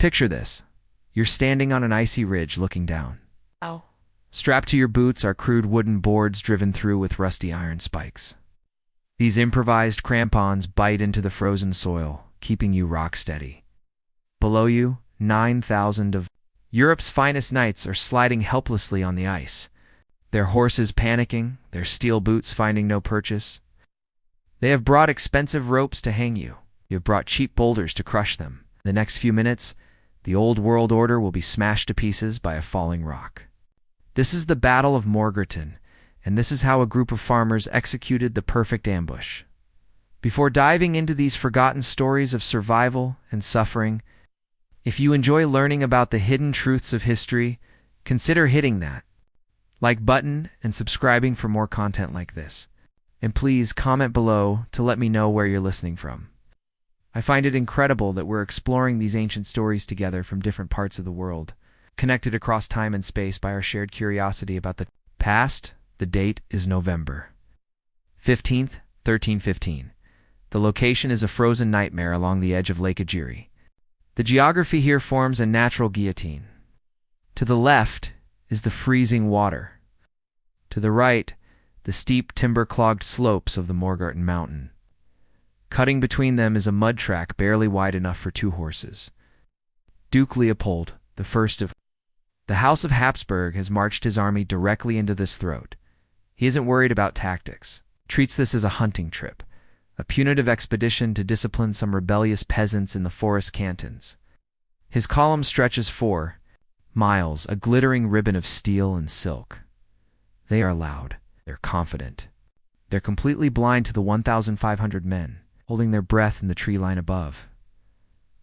Picture this. You're standing on an icy ridge looking down. Oh. Strapped to your boots are crude wooden boards driven through with rusty iron spikes. These improvised crampons bite into the frozen soil, keeping you rock steady. Below you, 9,000 of Europe's finest knights are sliding helplessly on the ice, their horses panicking, their steel boots finding no purchase. They have brought expensive ropes to hang you. You have brought cheap boulders to crush them. In the next few minutes, the old world order will be smashed to pieces by a falling rock. This is the Battle of Morgarten, and this is how a group of farmers executed the perfect ambush. Before diving into these forgotten stories of survival and suffering, if you enjoy learning about the hidden truths of history, consider hitting that like button and subscribing for more content like this. And please comment below to let me know where you're listening from. I find it incredible that we're exploring these ancient stories together from different parts of the world, connected across time and space by our shared curiosity about the past. The date is November 15th, 1315. The location is a frozen nightmare along the edge of Lake Egeria. The geography here forms a natural guillotine. To the left is the freezing water. To the right, the steep timber-clogged slopes of the Morgarten mountain. Cutting between them is a mud track barely wide enough for 2 horses. Duke Leopold, the first of the House of Habsburg, has marched his army directly into this throat. He isn't worried about tactics, treats this as a hunting trip, a punitive expedition to discipline some rebellious peasants in the forest cantons. His column stretches 4 miles, a glittering ribbon of steel and silk. They are loud, they're confident. They're completely blind to the 1,500 men, holding their breath in the tree line above.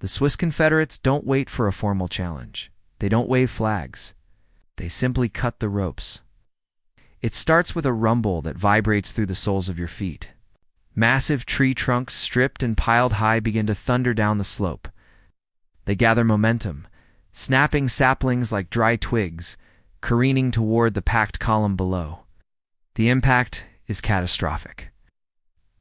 The Swiss Confederates don't wait for a formal challenge. They don't wave flags. They simply cut the ropes. It starts with a rumble that vibrates through the soles of your feet. Massive tree trunks, stripped and piled high, begin to thunder down the slope. They gather momentum, snapping saplings like dry twigs, careening toward the packed column below. The impact is catastrophic.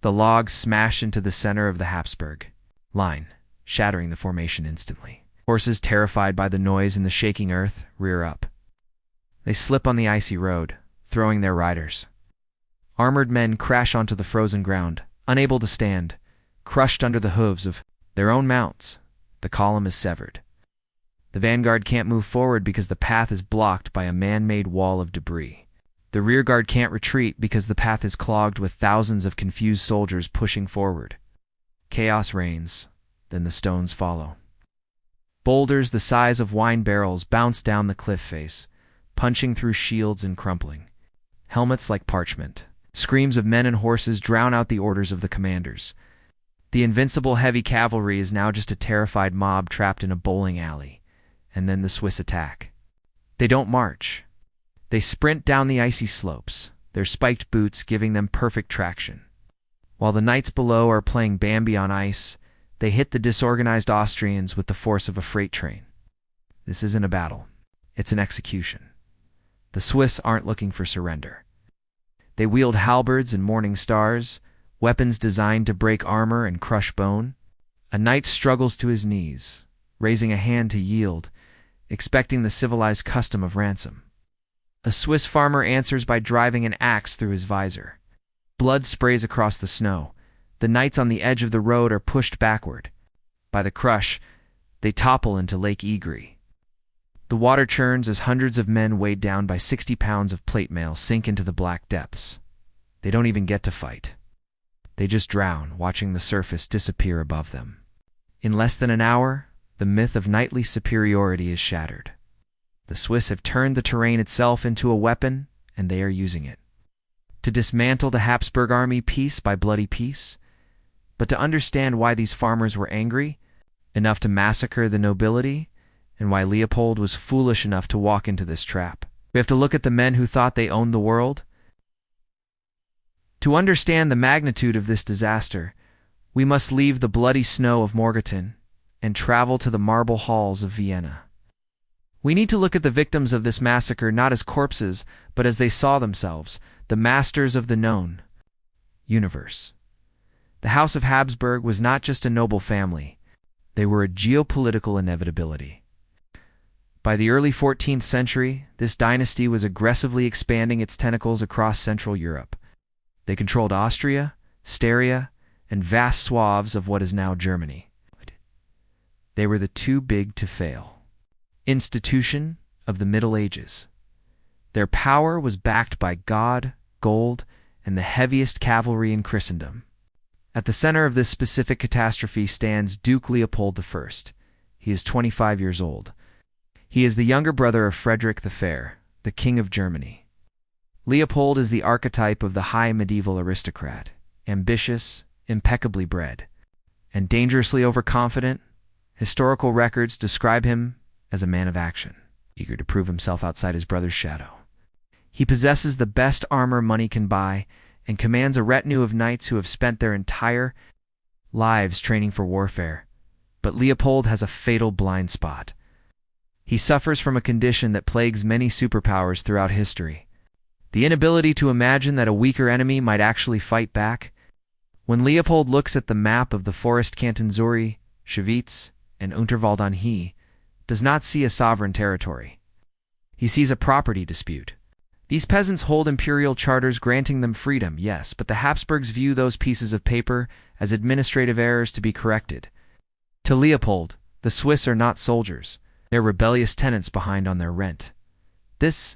The logs smash into the center of the Habsburg line, shattering the formation instantly. Horses, terrified by the noise and the shaking earth, rear up. They slip on the icy road, throwing their riders. Armored men crash onto the frozen ground, unable to stand, crushed under the hooves of their own mounts. The column is severed. The vanguard can't move forward because the path is blocked by a man-made wall of debris. The rearguard can't retreat because the path is clogged with thousands of confused soldiers pushing forward. Chaos reigns, then the stones follow. Boulders the size of wine barrels bounce down the cliff face, punching through shields and crumpling. Helmets like parchment. Screams of men and horses drown out the orders of the commanders. The invincible heavy cavalry is now just a terrified mob trapped in a bowling alley. And then the Swiss attack. They don't march. They sprint down the icy slopes, their spiked boots giving them perfect traction. While the knights below are playing Bambi on ice, they hit the disorganized Austrians with the force of a freight train. This isn't a battle. It's an execution. The Swiss aren't looking for surrender. They wield halberds and morning stars, weapons designed to break armor and crush bone. A knight struggles to his knees, raising a hand to yield, expecting the civilized custom of ransom. A Swiss farmer answers by driving an axe through his visor. Blood sprays across the snow. The knights on the edge of the road are pushed backward. By the crush, they topple into Lake Egeria. The water churns as hundreds of men weighed down by 60 pounds of plate mail sink into the black depths. They don't even get to fight. They just drown, watching the surface disappear above them. In less than an hour, the myth of knightly superiority is shattered. The Swiss have turned the terrain itself into a weapon, and they are using it. To dismantle the Habsburg army piece by bloody piece, but to understand why these farmers were angry, enough to massacre the nobility, and why Leopold was foolish enough to walk into this trap. We have to look at the men who thought they owned the world. To understand the magnitude of this disaster, we must leave the bloody snow of Morgarten and travel to the marble halls of Vienna. We need to look at the victims of this massacre not as corpses, but as they saw themselves, the masters of the known universe. The House of Habsburg was not just a noble family. They were a geopolitical inevitability. By the early 14th century, this dynasty was aggressively expanding its tentacles across Central Europe. They controlled Austria, Styria, and vast swaths of what is now Germany. They were the too big to fail institution of the Middle Ages. Their power was backed by God, gold, and the heaviest cavalry in Christendom. At the center of this specific catastrophe stands Duke Leopold I. He is 25 years old. He is the younger brother of Frederick the Fair, the King of Germany. Leopold is the archetype of the high medieval aristocrat, ambitious, impeccably bred, and dangerously overconfident. Historical records describe him as a man of action, eager to prove himself outside his brother's shadow. He possesses the best armor money can buy and commands a retinue of knights who have spent their entire lives training for warfare. But Leopold has a fatal blind spot. He suffers from a condition that plagues many superpowers throughout history: the inability to imagine that a weaker enemy might actually fight back. When Leopold looks at the map of the forest canton Zuri, Schwyz, and Unterwald, he does not see a sovereign territory. He sees a property dispute. These peasants hold imperial charters granting them freedom, yes, but the Habsburgs view those pieces of paper as administrative errors to be corrected. To Leopold, the Swiss are not soldiers. They're rebellious tenants behind on their rent. This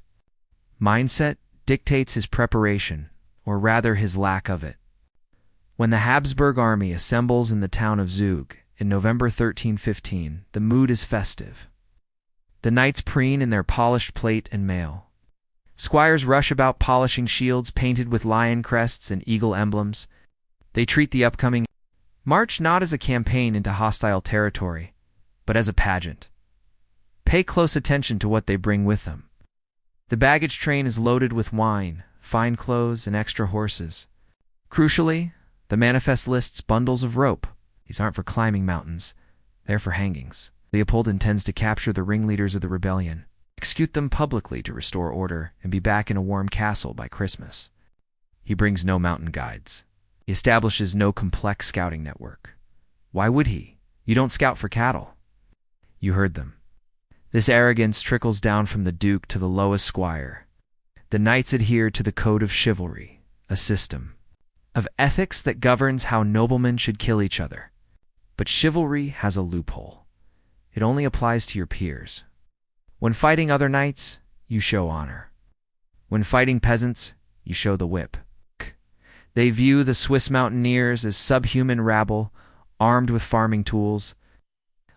mindset dictates his preparation, or rather his lack of it. When the Habsburg army assembles in the town of Zug in November 1315, the mood is festive. The knights preen in their polished plate and mail. Squires rush about polishing shields painted with lion crests and eagle emblems. They treat the upcoming march not as a campaign into hostile territory, but as a pageant. Pay close attention to what they bring with them. The baggage train is loaded with wine, fine clothes, and extra horses. Crucially, the manifest lists bundles of rope. These aren't for climbing mountains, they're for hangings. Leopold intends to capture the ringleaders of the rebellion, execute them publicly to restore order, and be back in a warm castle by Christmas. He brings no mountain guides. He establishes no complex scouting network. Why would he? You don't scout for cattle. You herd them. This arrogance trickles down from the duke to the lowest squire. The knights adhere to the code of chivalry, a system of ethics that governs how noblemen should kill each other. But chivalry has a loophole. It only applies to your peers. When fighting other knights, you show honor. When fighting peasants, you show the whip. They view the Swiss mountaineers as subhuman rabble, armed with farming tools.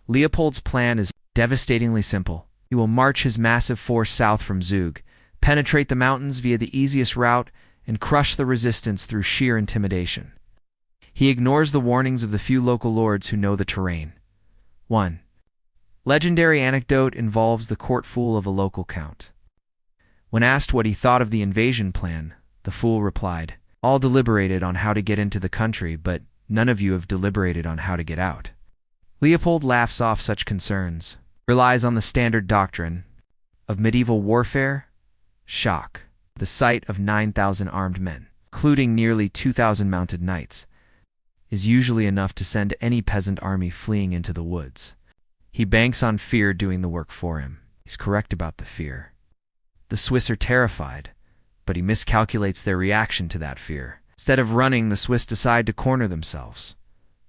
Leopold's plan is devastatingly simple. He will march his massive force south from Zug, penetrate the mountains via the easiest route, and crush the resistance through sheer intimidation. He ignores the warnings of the few local lords who know the terrain. 1. Legendary anecdote involves the court fool of a local count. When asked what he thought of the invasion plan, the fool replied, "All deliberated on how to get into the country, but none of you have deliberated on how to get out." Leopold laughs off such concerns, relies on the standard doctrine of medieval warfare: shock. The sight of 9,000 armed men, including nearly 2,000 mounted knights, is usually enough to send any peasant army fleeing into the woods. He banks on fear doing the work for him. He's correct about the fear. The Swiss are terrified, but he miscalculates their reaction to that fear. Instead of running, the Swiss decide to corner themselves.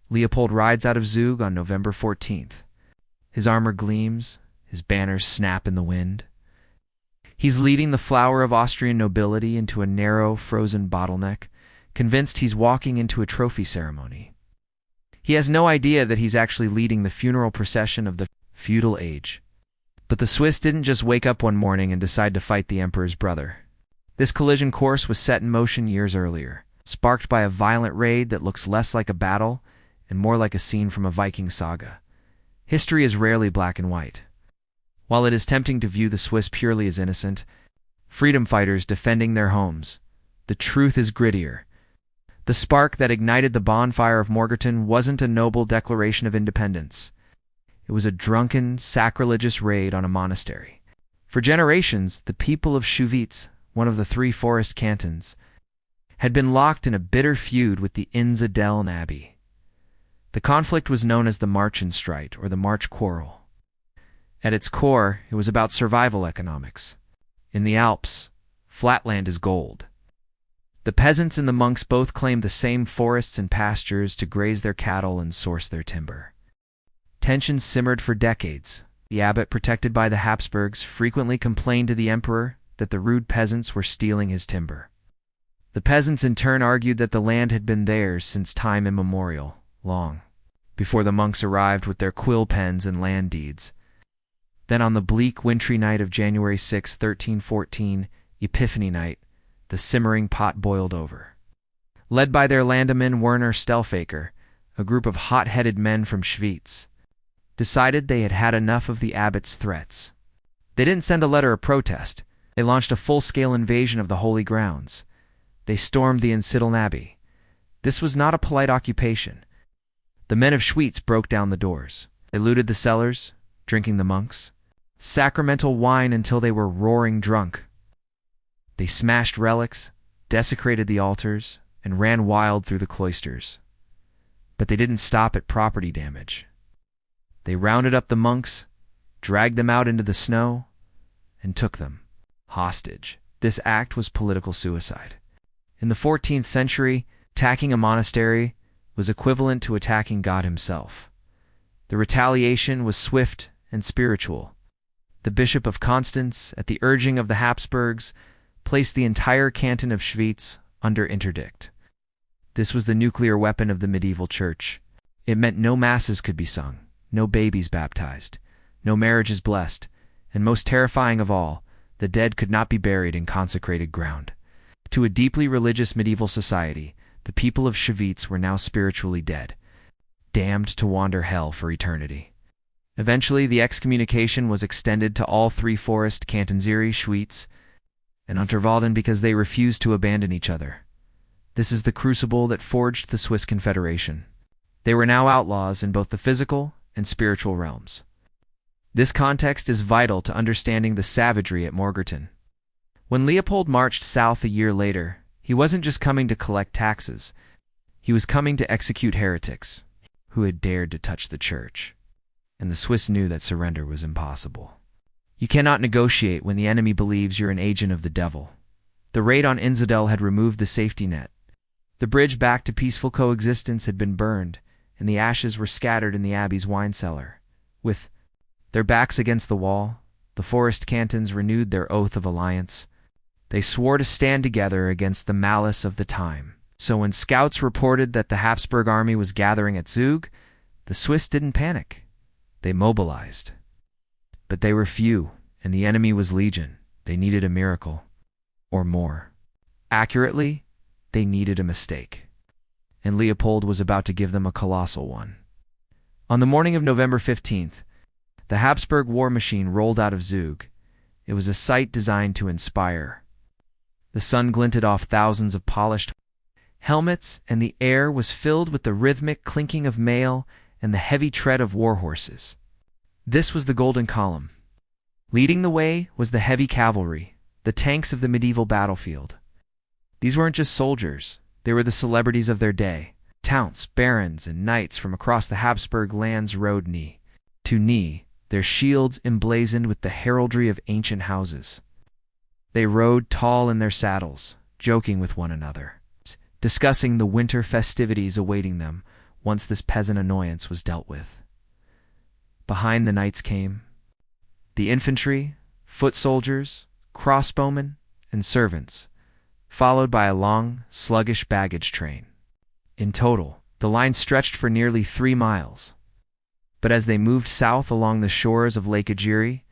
Leopold rides out of Zug on November 14th. His armor gleams, his banners snap in the wind. He's leading the flower of Austrian nobility into a narrow, frozen bottleneck, convinced he's walking into a trophy ceremony. He has no idea that he's actually leading the funeral procession of the feudal age. But the Swiss didn't just wake up one morning and decide to fight the emperor's brother. This collision course was set in motion years earlier, sparked by a violent raid that looks less like a battle and more like a scene from a Viking saga. History is rarely black and white. While it is tempting to view the Swiss purely as innocent, freedom fighters defending their homes, the truth is grittier. The spark that ignited the bonfire of Morgarten wasn't a noble declaration of independence. It was a drunken, sacrilegious raid on a monastery. For generations, the people of Schwyz, one of the 3 forest cantons, had been locked in a bitter feud with the Invincibility Abbey. The conflict was known as the Marchenstreit, or the March Quarrel. At its core, it was about survival economics. In the Alps, flatland is gold. The peasants and the monks both claimed the same forests and pastures to graze their cattle and source their timber. Tensions simmered for decades. The abbot, protected by the Habsburgs, frequently complained to the emperor that the rude peasants were stealing his timber. The peasants in turn argued that the land had been theirs since time immemorial, long before the monks arrived with their quill pens and land deeds. Then on the bleak, wintry night of January 6, 1314, Epiphany night, the simmering pot boiled over. Led by their landman Werner Stelfaker, a group of hot-headed men from Schwyz decided they had had enough of the abbot's threats. They didn't send a letter of protest. They launched a full-scale invasion of the holy grounds. They stormed the Einsiedeln Abbey. This was not a polite occupation. The men of Schwyz broke down the doors. They looted the cellars, drinking the monks' sacramental wine until they were roaring drunk. They smashed relics, desecrated the altars, and ran wild through the cloisters. But they didn't stop at property damage. They rounded up the monks, dragged them out into the snow, and took them hostage. This act was political suicide. In the 14th century, attacking a monastery was equivalent to attacking God himself. The retaliation was swift and spiritual. The Bishop of Constance, at the urging of the Habsburgs, placed the entire canton of Schwyz under interdict. This was the nuclear weapon of the medieval church. It meant no masses could be sung, no babies baptized, no marriages blessed, and most terrifying of all, the dead could not be buried in consecrated ground. To a deeply religious medieval society, the people of Schwyz were now spiritually dead, damned to wander hell for eternity. Eventually, the excommunication was extended to all three forest cantons Schwyz and Unterwalden because they refused to abandon each other. This is the crucible that forged the Swiss Confederation. They were now outlaws in both the physical and spiritual realms. This context is vital to understanding the savagery at Morgarten. When Leopold marched south a year later, he wasn't just coming to collect taxes. He was coming to execute heretics who had dared to touch the church. And the Swiss knew that surrender was impossible. You cannot negotiate when the enemy believes you're an agent of the devil. The raid on Inzidel had removed the safety net. The bridge back to peaceful coexistence had been burned, and the ashes were scattered in the abbey's wine cellar. With their backs against the wall, the forest cantons renewed their oath of alliance. They swore to stand together against the malice of the time. So when scouts reported that the Habsburg army was gathering at Zug, the Swiss didn't panic. They mobilized. But they were few, and the enemy was legion. They needed a miracle, or more. Accurately, they needed a mistake. And Leopold was about to give them a colossal one. On the morning of November 15th, the Habsburg war machine rolled out of Zug. It was a sight designed to inspire. The sun glinted off thousands of polished helmets, and the air was filled with the rhythmic clinking of mail and the heavy tread of war horses. This was the Golden Column. Leading the way was the heavy cavalry, the tanks of the medieval battlefield. These weren't just soldiers, they were the celebrities of their day. Counts, barons, and knights from across the Habsburg lands rode knee to knee, their shields emblazoned with the heraldry of ancient houses. They rode tall in their saddles, joking with one another, discussing the winter festivities awaiting them once this peasant annoyance was dealt with. Behind the knights came the infantry, foot soldiers, crossbowmen, and servants, followed by a long, sluggish baggage train. In total, the line stretched for nearly 3 miles. But as they moved south along the shores of Lake Egeri,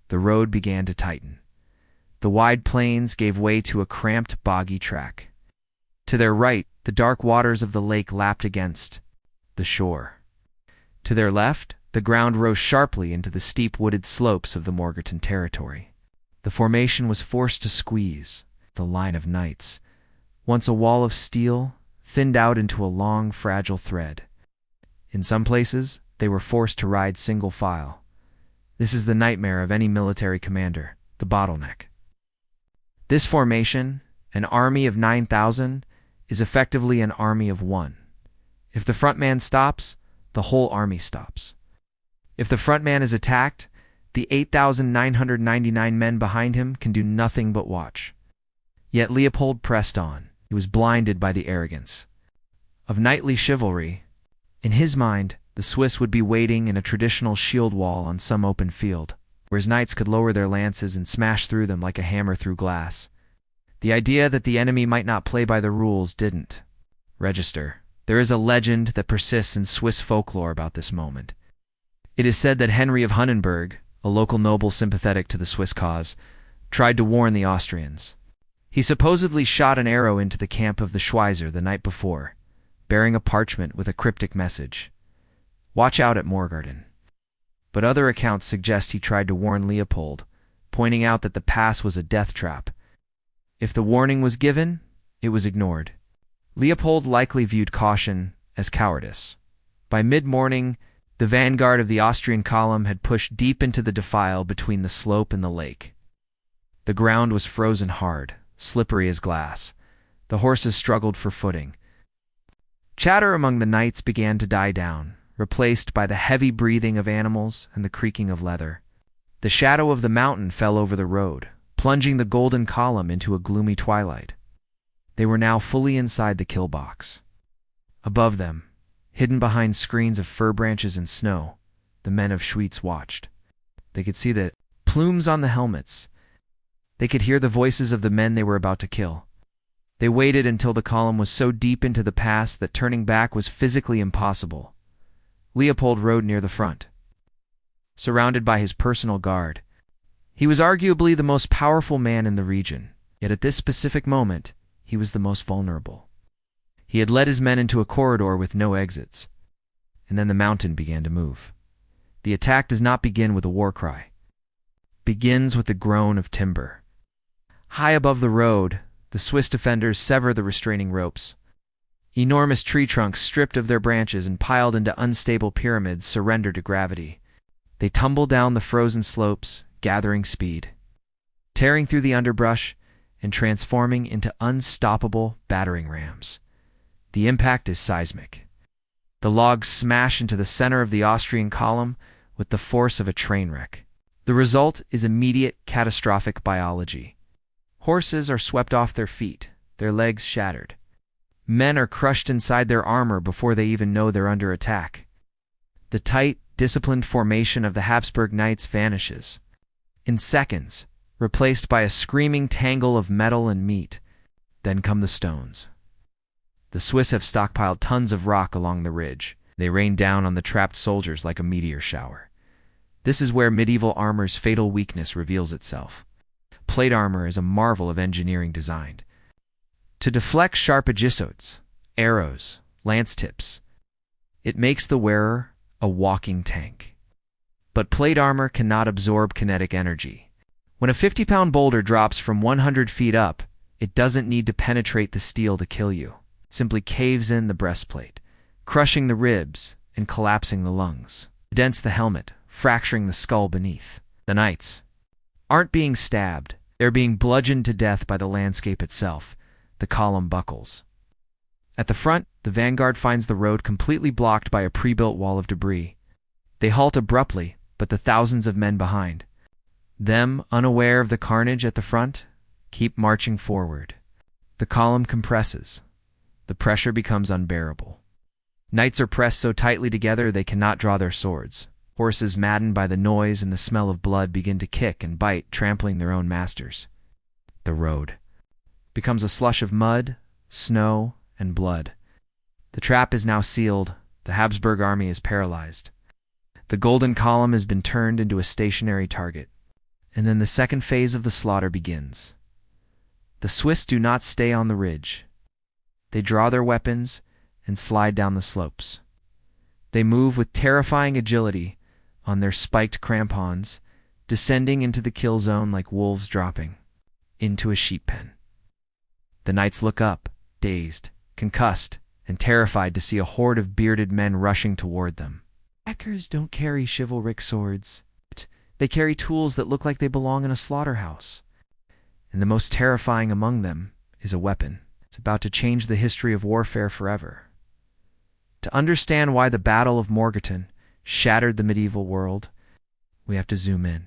the road began to tighten. The wide plains gave way to a cramped, boggy track. To their right, the dark waters of the lake lapped against the shore. To their left, the ground rose sharply into the steep wooded slopes of the Morgarten territory. The formation was forced to squeeze. The line of knights, once a wall of steel, thinned out into a long, fragile thread. In some places, they were forced to ride single file. This is the nightmare of any military commander, the bottleneck. This formation, an army of 9,000, is effectively an army of one. If the front man stops, the whole army stops. If the front man is attacked, the 8,999 men behind him can do nothing but watch. Yet Leopold pressed on. He was blinded by the arrogance of knightly chivalry. In his mind, the Swiss would be waiting in a traditional shield wall on some open field, where his knights could lower their lances and smash through them like a hammer through glass. The idea that the enemy might not play by the rules didn't register. There is a legend that persists in Swiss folklore about this moment. It is said that Henry of Hunnenberg, a local noble sympathetic to the Swiss cause, tried to warn the Austrians. He supposedly shot an arrow into the camp of the Schweizer the night before, bearing a parchment with a cryptic message: "Watch out at Morgarten." But other accounts suggest he tried to warn Leopold, pointing out that the pass was a death trap. If the warning was given, it was ignored. Leopold likely viewed caution as cowardice. By mid-morning, the vanguard of the Austrian column had pushed deep into the defile between the slope and the lake. The ground was frozen hard, slippery as glass. The horses struggled for footing. Chatter among the knights began to die down, replaced by the heavy breathing of animals and the creaking of leather. The shadow of the mountain fell over the road, plunging the golden column into a gloomy twilight. They were now fully inside the kill box. Above them, hidden behind screens of fir branches and snow, the men of Schwyz watched. They could see the plumes on the helmets. They could hear the voices of the men they were about to kill. They waited until the column was so deep into the pass that turning back was physically impossible. Leopold rode near the front, surrounded by his personal guard. He was arguably the most powerful man in the region, yet at this specific moment, he was the most vulnerable. He had led his men into a corridor with no exits, and then the mountain began to move. The attack does not begin with a war cry. It begins with the groan of timber. High above the road, the Swiss defenders sever the restraining ropes. Enormous tree trunks stripped of their branches and piled into unstable pyramids surrender to gravity. They tumble down the frozen slopes, gathering speed, tearing through the underbrush and transforming into unstoppable battering rams. The impact is seismic. The logs smash into the center of the Austrian column with the force of a train wreck. The result is immediate catastrophic biology. Horses are swept off their feet, their legs shattered. Men are crushed inside their armor before they even know they're under attack. The tight, disciplined formation of the Habsburg Knights vanishes. In seconds, replaced by a screaming tangle of metal and meat. Then come the stones. The Swiss have stockpiled tons of rock along the ridge. They rain down on the trapped soldiers like a meteor shower. This is where medieval armor's fatal weakness reveals itself. Plate armor is a marvel of engineering design. To deflect sharp agissotes, arrows, lance tips, it makes the wearer a walking tank. But plate armor cannot absorb kinetic energy. When a 50-pound boulder drops from 100 feet up, it doesn't need to penetrate the steel to kill you. It simply caves in the breastplate, crushing the ribs and collapsing the lungs. It dents the helmet, fracturing the skull beneath. The knights aren't being stabbed. They're being bludgeoned to death by the landscape itself. The column buckles. At the front, the vanguard finds the road completely blocked by a pre-built wall of debris. They halt abruptly, but the thousands of men behind them, unaware of the carnage at the front, keep marching forward. The column compresses. The pressure becomes unbearable. Knights are pressed so tightly together they cannot draw their swords. Horses, maddened by the noise and the smell of blood, begin to kick and bite, trampling their own masters. The road becomes a slush of mud, snow, and blood. The trap is now sealed. The Habsburg army is paralyzed. The Golden Column has been turned into a stationary target. And then the second phase of the slaughter begins. The Swiss do not stay on the ridge. They draw their weapons and slide down the slopes. They move with terrifying agility on their spiked crampons, descending into the kill zone like wolves dropping into a sheep pen. The knights look up, dazed, concussed, and terrified to see a horde of bearded men rushing toward them. Attackers don't carry chivalric swords. They carry tools that look like they belong in a slaughterhouse. And the most terrifying among them is a weapon. It's about to change the history of warfare forever. To understand why the Battle of Morgarten shattered the medieval world, we have to zoom in.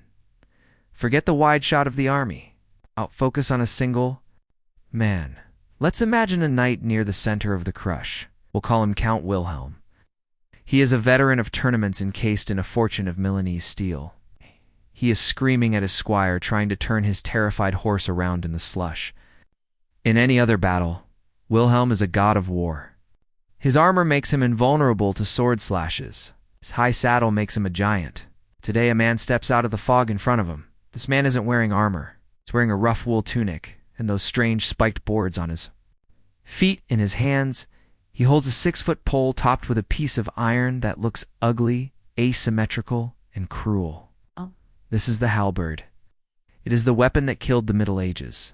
Forget the wide shot of the army. Focus on a single man. Let's imagine a knight near the center of the crush. We'll call him Count Wilhelm. He is a veteran of tournaments encased in a fortune of Milanese steel. He is screaming at his squire, trying to turn his terrified horse around in the slush. In any other battle, Wilhelm is a god of war. His armor makes him invulnerable to sword slashes. His high saddle makes him a giant. Today a man steps out of the fog in front of him. This man isn't wearing armor. He's wearing a rough wool tunic and those strange spiked boards on his feet. In his hands, he holds a 6-foot pole topped with a piece of iron that looks ugly, asymmetrical, and cruel. This is the halberd. It is the weapon that killed the Middle Ages.